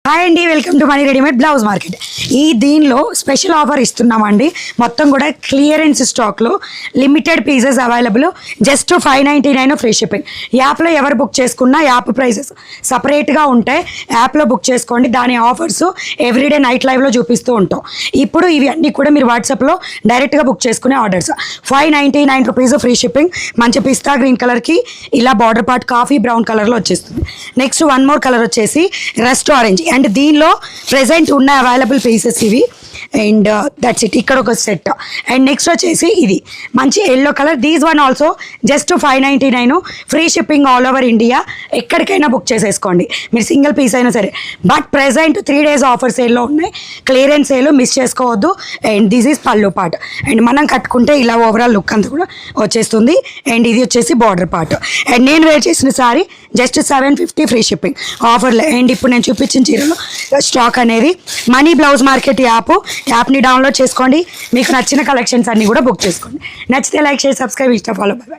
Hi అండి, welcome to money readymade blouse market. దీనిలో special offer ఇస్తున్నామండి. మొత్తం కూడా క్లియరెన్స్ స్టాక్లో limited pieces available. Just 599 free shipping. యాప్లో ఎవరు బుక్ చేసుకున్నా యాప్ ప్రైసెస్ సపరేట్గా ఉంటాయి. యాప్లో బుక్ చేసుకోండి. దాని ఆఫర్స్ ఎవ్రీడే నైట్ లైవ్లో చూపిస్తూ ఉంటాం. ఇప్పుడు ఇవి అన్నీ కూడా మీరు వాట్సాప్లో డైరెక్ట్గా బుక్ చేసుకునే ఆర్డర్స్. 599 rupees free shipping. మంచి పిస్తా గ్రీన్ కలర్కి ఇలా బార్డర్ పార్ట్ కాఫీ బ్రౌన్ కలర్లో వచ్చేస్తుంది. నెక్స్ట్ వన్ మోర్ కలర్ వచ్చేసి రస్ట్ ఆరెంజ్. అండ్ దీనిలో ప్రెజెంట్ ఉన్న అవైలబుల్ పీసెస్ ఇవి. And that's it. ఇక్కడ ఒక సెట్. అండ్ నెక్స్ట్ వచ్చేసి ఇది మంచి yellow colour. These one also just 599 free shipping all over India. ఎక్కడికైనా బుక్ చేసేసుకోండి మీరు, సింగిల్ పీస్ అయినా సరే. బట్ ప్రెజెంట్ 3 days ఆఫర్ సేల్లో ఉన్నాయి. క్లియరెన్స్ సేల్ మిస్ చేసుకోవద్దు. అండ్ దిస్ ఈజ్ పళ్ళు పార్ట్. అండ్ మనం కట్టుకుంటే ఇలా ఓవరాల్ లుక్ అంతా కూడా వచ్చేస్తుంది. అండ్ ఇది వచ్చేసి బార్డర్ పార్ట్. అండ్ నేను వేర్ చేసిన సారీ జస్ట్ 750 ఫ్రీ షిప్పింగ్ ఆఫర్లో. అండ్ ఇప్పుడు నేను చూపించిన చీరలో స్టాక్ అనేది మనీ బ్లౌజ్ మార్కెట్ యాప్ని డౌన్లోడ్ చేసుకోండి. మీకు నచ్చిన కలెక్షన్స్ అన్నీ కూడా బుక్ చేసుకోండి. నచ్చితే లైక్ చేసి సబ్స్క్రైబ్, ఇష్టం ఫాలో. బై.